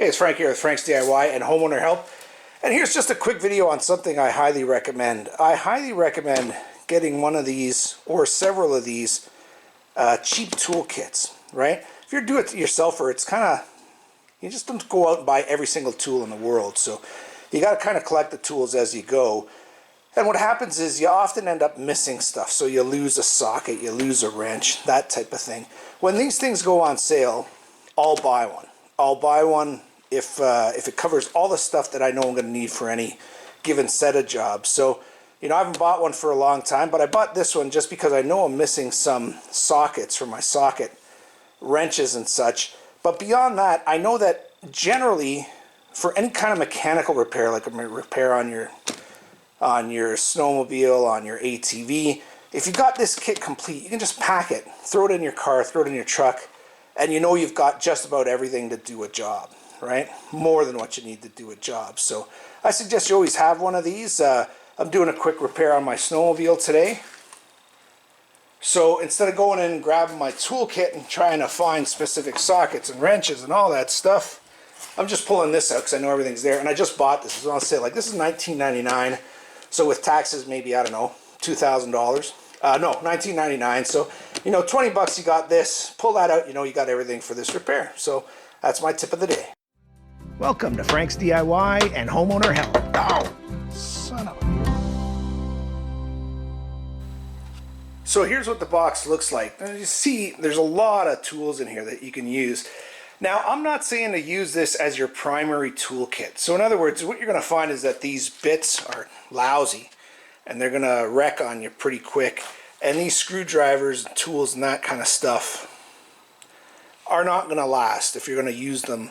Hey, it's Frank here with Frank's DIY and Homeowner Help. And here's just a quick video on something I highly recommend. I highly recommend getting one of these or several of these cheap toolkits, right? If you're doing it yourselfer, it's kind of, you just don't go out and buy every single tool in the world. So you got to kind of collect the tools as you go. And what happens is you often end up missing stuff. So you lose a socket, you lose a wrench, that type of thing. When these things go on sale, I'll buy one. I'll buy one if it covers all the stuff that I know I'm going to need for any given set of jobs. So, you know, I haven't bought one for a long time, but I bought this one just because I know I'm missing some sockets for my socket wrenches and such. But beyond that, I know that generally for any kind of mechanical repair, like a repair on your snowmobile, on your ATV, if you got this kit complete, you can just pack it, throw it in your car, throw it in your truck, and you know you've got just about everything to do a job, right? More than what you need to do a job. So I suggest you always have one of these. I'm doing a quick repair on my snowmobile today. So instead of going in and grabbing my toolkit and trying to find specific sockets and wrenches and all that stuff, I'm just pulling this out because I know everything's there. And I just bought this. It's on sale. Like, this is $19.99. So with taxes, maybe, I don't know, $2,000. No, $19.99. So, you know, 20 bucks, you got this. Pull that out, you know you got everything for this repair. So that's my tip of the day. Welcome to Frank's DIY and Homeowner Help. Oh, son of a... So here's what the box looks like. Now you see there's a lot of tools in here that you can use. Now, I'm not saying to use this as your primary toolkit. So in other words, what you're going to find is that these bits are lousy and they're going to wreck on you pretty quick. And these screwdrivers, tools, and that kind of stuff are not going to last if you're going to use them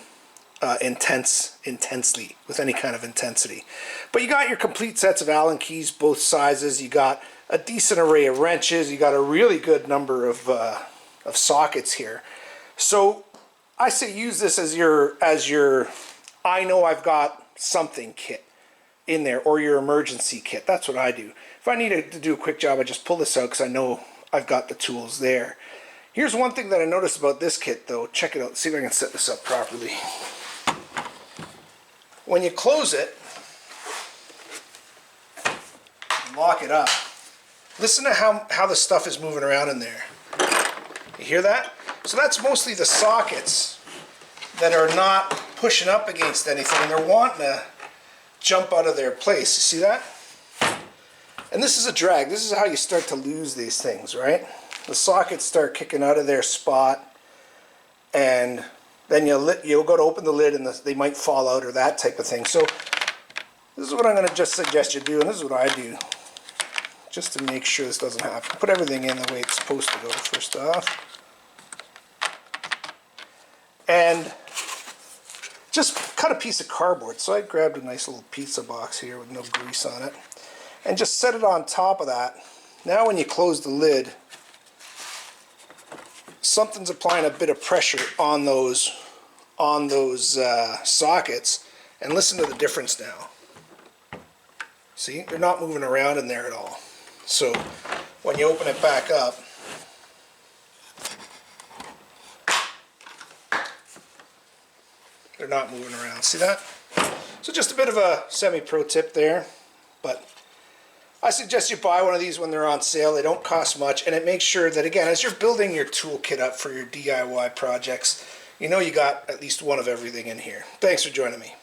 intensely, with any kind of intensity. But you got your complete sets of Allen keys, both sizes. You got a decent array of wrenches. You got a really good number of sockets here. So I say use this as your I know I've got something kit in there, or your emergency kit. That's what I do. If I need to do a quick job, I just pull this out because I know I've got the tools there. Here's one thing that I noticed about this kit though. Check it out. See if I can set this up properly. When you close it, lock it up, listen to how the stuff is moving around in there. You hear that? So that's mostly the sockets that are not pushing up against anything. They're wanting to jump out of their place. You see that? And this is a drag. This is how you start to lose these things, right? The sockets start kicking out of their spot, and then you'll go to open the lid and they might fall out or that type of thing. So this is what I'm going to just suggest you do, and this is what I do, just to make sure this doesn't happen. Put everything in the way it's supposed to go first off. And just cut a piece of cardboard. So I grabbed a nice little pizza box here with no grease on it, and just set it on top of that. Now when you close the lid, something's applying a bit of pressure on those sockets, and listen to the difference now. See, they're not moving around in there at all. So when you open it back up, they're not moving around. See that? So just a bit of a semi-pro tip there, but I suggest you buy one of these when they're on sale. They don't cost much, and it makes sure that, again, as you're building your toolkit up for your DIY projects, you know you got at least one of everything in here. Thanks for joining me.